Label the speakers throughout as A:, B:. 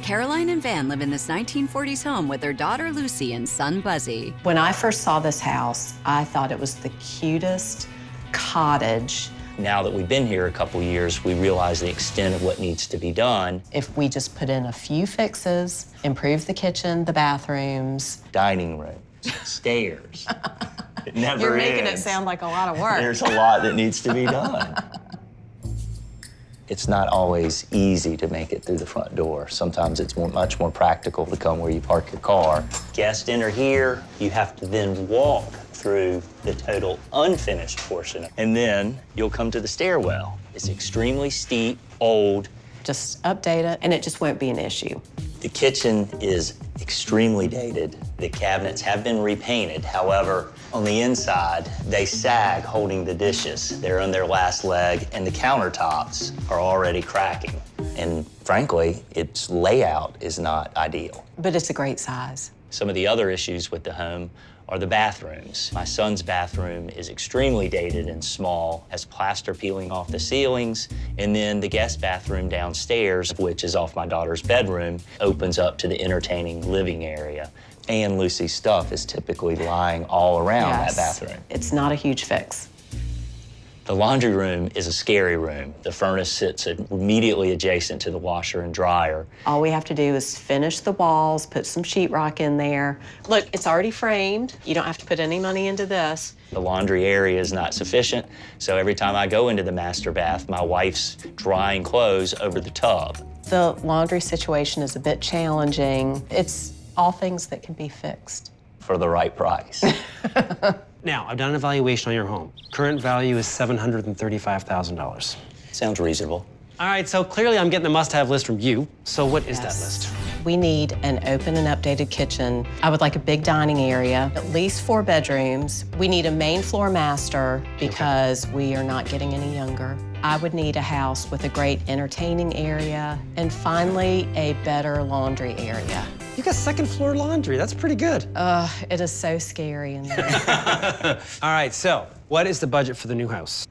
A: Caroline and Van live in this 1940s home with their daughter Lucy and son Buzzy.
B: When I first saw this house, I thought it was the cutest cottage.
C: Now that we've been here a couple years, we realize the extent of what needs to be done.
B: If we just put in a few fixes, improve the kitchen, the bathrooms.
C: Dining rooms, stairs. It never
B: You're making
C: ends.
B: it sound like a lot of work.
C: There's a lot that needs to be done. It's not always easy to make it through the front door. Sometimes it's much more practical to come where you park your car. Guests enter here, you have to then walk through the total unfinished portion. And then you'll come to the stairwell. It's extremely steep, old.
B: Just update it, and it just won't be an issue.
C: The kitchen is extremely dated. The cabinets have been repainted. However, on the inside, they sag holding the dishes. They're on their last leg, and the countertops are already cracking. And frankly, its layout is not ideal.
B: But it's a great size.
C: Some of the other issues with the home are the bathrooms. My son's bathroom is extremely dated and small, has plaster peeling off the ceilings, and then the guest bathroom downstairs, which is off my daughter's bedroom, opens up to the entertaining living area. And Lucy's stuff is typically lying all around that bathroom.
B: It's not a huge fix.
C: The laundry room is a scary room. The furnace sits immediately adjacent to the washer and dryer.
B: All we have to do is finish the walls, put some sheetrock in there. Look, it's already framed. You don't have to put any money into this.
C: The laundry area is not sufficient, so every time I go into the master bath, my wife's drying clothes over the tub.
B: The laundry situation is a bit challenging. It's all things that can be fixed.
C: For the right price.
D: Now, I've done an evaluation on your home. Current value is $735,000.
C: Sounds reasonable.
D: All right, so clearly I'm getting the must-have list from you. So what is that list?
B: We need an open and updated kitchen. I would like a big dining area, at least 4 bedrooms. We need a main floor master because we are not getting any younger. I would need a house with a great entertaining area, and finally, a better laundry area.
D: You got second floor laundry. That's pretty good.
B: It is so scary in there.
D: All right, so what is the budget for the new house?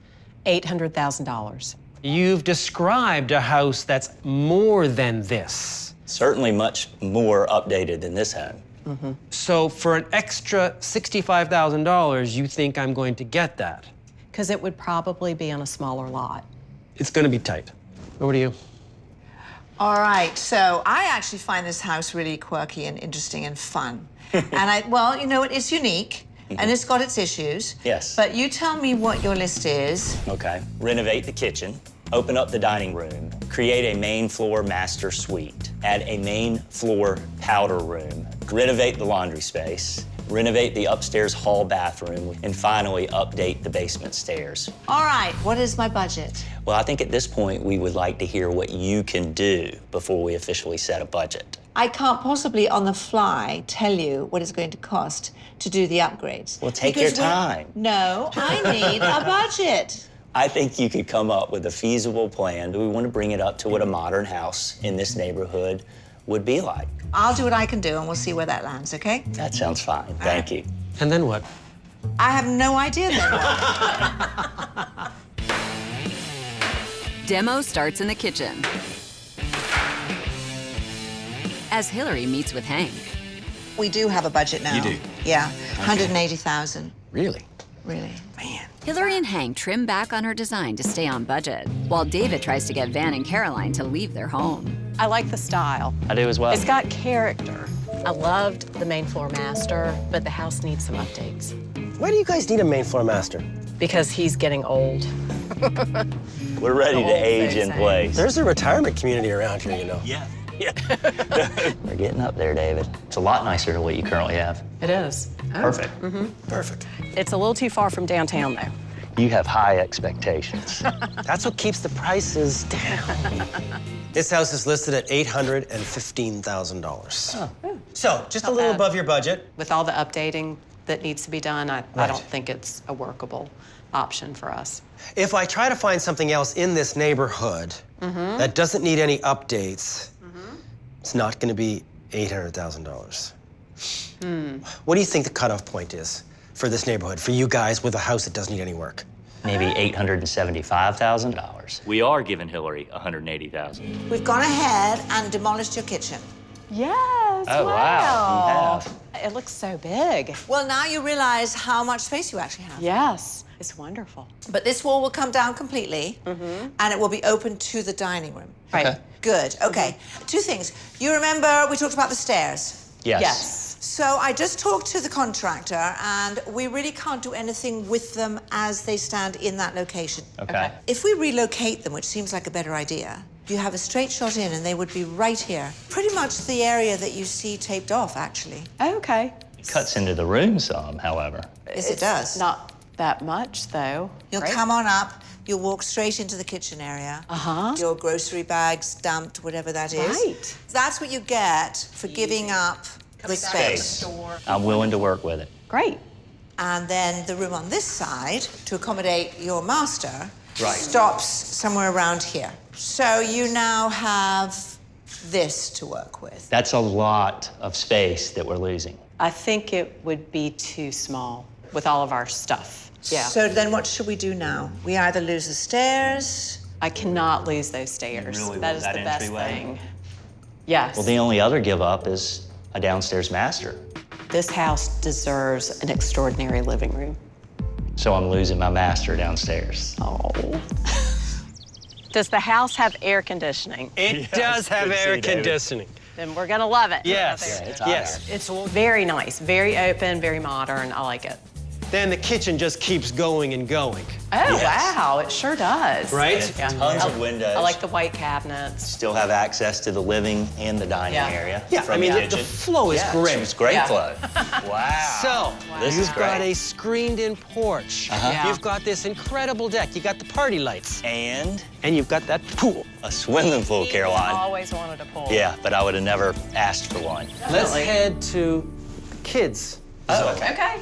B: $800,000.
D: You've described a house that's more than this.
C: Certainly much more updated than this home.
D: So for an extra $65,000, you think I'm going to get that?
B: Because it would probably be on a smaller lot.
D: It's going to be tight. Over to you.
E: All right, so I actually find this house really quirky and interesting and fun. Well, you know, it's unique and it's got its issues.
C: Yes.
E: But you tell me what your list is.
C: Okay. Renovate the kitchen, open up the dining room, create a main floor master suite, add a main floor powder room, renovate the laundry space, renovate the upstairs hall bathroom, and finally update the basement stairs.
E: All right, what is my budget?
C: Well, I think at this point we would like to hear what you can do before we officially set a budget.
E: I can't possibly on the fly tell you what it's going to cost to do the upgrades.
C: Well, take your time.
E: No, I need a budget.
C: I think you could come up with a feasible plan. Do we want to bring it up to what a modern house in this neighborhood would be like?
E: I'll do what I can do and we'll see where that lands, okay?
C: That sounds fine. Thank you.
D: And then what?
E: I have no idea then what.
A: Demo starts in the kitchen. As Hilary meets with Hank.
E: We do have a budget now.
F: You do?
E: Yeah, 180,000.
D: Really?
E: Really?
D: Man.
A: Hilary and Hank trim back on her design to stay on budget, while David tries to get Van and Caroline to leave their home.
B: I like the style.
C: I do as well.
B: It's got character. I loved the main floor master, but the house needs some updates.
F: Why do you guys need a main floor master?
B: Because he's getting old.
C: We're ready to age in place.
F: There's a retirement community around here, you know.
C: Yeah. We're getting up there, David. It's a lot nicer than what you currently have.
B: It is.
C: Perfect.
F: Perfect.
B: It's a little too far from downtown, though.
C: You have high expectations.
F: That's what keeps the prices down. This house is listed at $815,000.
B: Oh.
F: So, just a
B: Not
F: little
B: bad.
F: above your budget.
B: With all the updating that needs to be done, I
F: Right.
B: don't think it's a workable option for us.
F: If I try to find something else in this neighborhood that doesn't need any updates, it's not going to be $800,000. What do you think the cutoff point is for this neighborhood, for you guys with a house that doesn't need any work?
C: maybe $875,000. We are giving Hilary $180,000.
E: We've gone ahead and demolished your kitchen.
B: Yes,
C: Oh, wow. You have.
B: It looks so big.
E: Well, now you realize how much space you actually have.
B: Yes, it's wonderful.
E: But this wall will come down completely, and it will be open to the dining room.
B: Right.
C: Okay.
E: Good, okay. Two things. You remember we talked about the stairs?
C: Yes.
B: Yes.
E: So I just talked to the contractor, and we really can't do anything with them as they stand in that location.
C: Okay.
E: If we relocate them, which seems like a better idea, you have a straight shot in and they would be right here. Pretty much the area that you see taped off, actually.
B: Okay.
C: It cuts into the room some, however.
E: Yes, it does.
B: Not that much, though.
E: You'll
B: right?
E: come on up, you'll walk straight into the kitchen area. Your grocery bags dumped, whatever that is.
B: Right.
E: That's what you get for giving up the space.
C: I'm willing to work with it.
B: Great.
E: And then the room on this side, to accommodate your master,
C: Right.
E: stops somewhere around here. So you now have this to work with.
C: That's a lot of space that we're losing.
B: I think it would be too small with all of our stuff. Yeah.
E: So then what should we do now? We either lose the stairs.
B: I cannot lose those stairs.
C: really
B: That
C: want
B: is
C: that
B: the best
C: entryway?
B: thing. Yes.
C: Well, the only other give up is a downstairs master.
B: This house deserves an extraordinary living room.
C: So I'm losing my master downstairs.
B: Oh. Does the house have air conditioning?
F: It does have
C: good to see
F: air
C: you, David.
F: one. Let's head to kids.
B: Okay.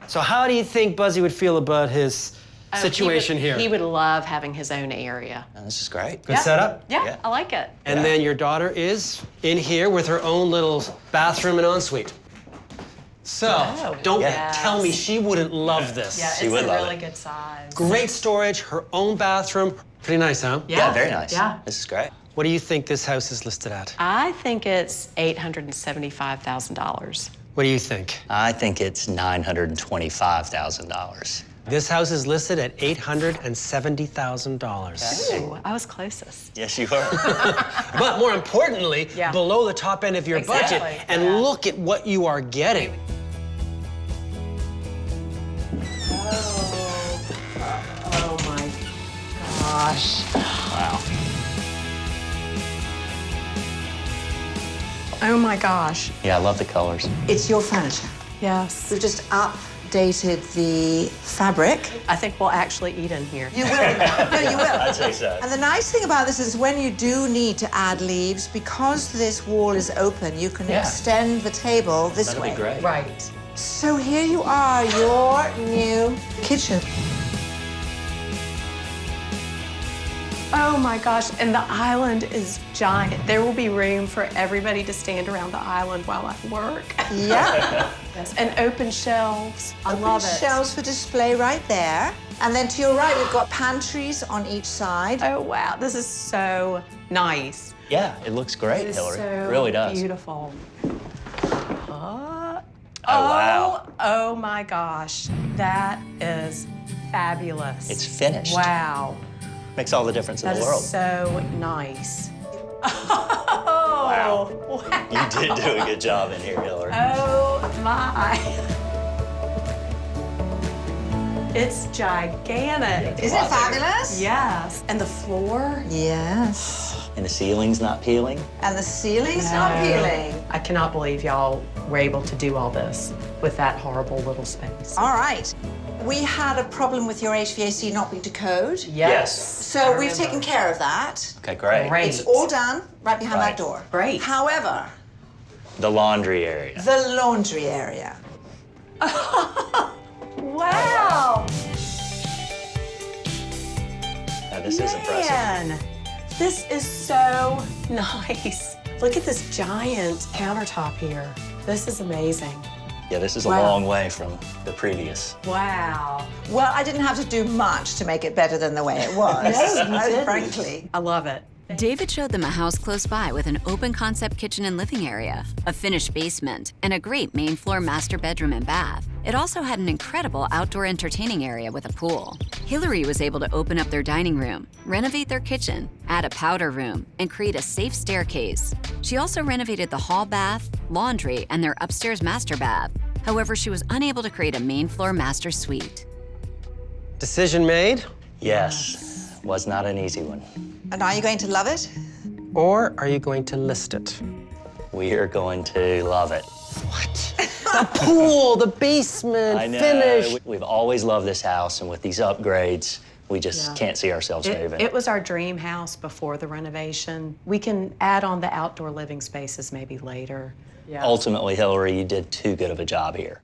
F: So how do you think Buzzy would feel about his situation here?
B: He would love having his own area.
C: Oh, this is great.
F: Good setup?
B: Yeah,
C: Yeah.
B: I like it.
F: And then your daughter is in here with her own little bathroom and ensuite. So, don't tell me she wouldn't love this.
B: Yeah,
C: She
B: it's
C: would
B: a
C: love
B: really
C: it.
B: good size.
F: Great storage, her own bathroom. Pretty nice, huh?
C: Yeah, very nice.
B: Yeah.
C: This is great.
F: What do you think this house is listed at?
B: I think it's $875,000.
F: What do you think?
C: I think it's $925,000.
F: This house is listed at $870,000.
B: Ooh, I was closest.
C: Yes, you are.
F: But more importantly,
B: Yeah.
F: below the top end of your budget.
B: Exactly,
F: And
B: yeah.
F: look at what you are getting.
B: Oh my gosh.
C: Wow.
B: Oh my gosh.
C: Yeah, I love the colors.
E: It's your furniture.
B: Yes.
E: We've just updated the fabric.
B: I think we'll actually eat in here.
E: You will. No, you will.
C: I'd say so.
E: And the nice thing about this is when you do need to add leaves, because this wall is open, you can
C: Yeah.
E: extend the table this
C: That'd
E: way.
C: be great.
B: Right.
E: So here you are, your new kitchen.
B: Oh my gosh, and the island is giant. There will be room for everybody to stand around the island while I work.
E: Yeah.
B: Yes, and open shelves. I love it.
E: Shelves for display right there. And then to your right, we've got pantries on each side.
B: Oh wow, this is so nice.
C: Yeah, it looks great,
B: It is
C: Hilary.
B: so
C: It really does.
B: beautiful.
C: Oh, wow.
B: Oh my gosh, that is fabulous.
C: It's finished.
B: Wow,
C: Makes all the difference in
B: that
C: the
B: is
C: world.
B: so nice. Oh, wow.
C: You did do a good job in here, Hilary.
B: Oh my. It's gigantic.
E: Isn't it fabulous?
B: Yes. And the floor?
E: Yes.
C: And the ceiling's not peeling.
E: And the ceiling's not peeling.
B: I cannot believe y'all were able to do all this with that horrible little space.
E: All right. We had a problem with your HVAC not being to code.
C: Yes.
E: So we've taken care of that.
C: Okay, great.
B: Great.
E: It's all done right behind
C: Right.
E: that door.
B: Great.
E: However,
C: The laundry area.
E: the laundry area.
B: Wow.
C: Now, this is impressive.
B: Man, this is so nice. Look at this giant countertop here. This is amazing.
C: Yeah, this is a
E: Wow.
C: long way from the previous.
E: Wow. Well, I didn't have to do much to make it better than the way it was. Frankly.
B: I love it.
A: David showed them a house close by with an open concept kitchen and living area, a finished basement, and a great main floor master bedroom and bath. It also had an incredible outdoor entertaining area with a pool. Hilary was able to open up their dining room, renovate their kitchen, add a powder room, and create a safe staircase. She also renovated the hall bath, laundry, and their upstairs master bath. However, she was unable to create a main floor master suite.
F: Decision made?
C: Yes, was not an easy one.
E: And are you going to love it?
F: Or are you going to list it?
C: We are going to love it.
F: The pool, the basement,
C: I know.
F: finished.
C: We've always loved this house, and with these upgrades, we just can't see ourselves moving.
B: It was our dream house before the renovation. We can add on the outdoor living spaces maybe later.
C: Ultimately, Hilary, you did too good of a job here.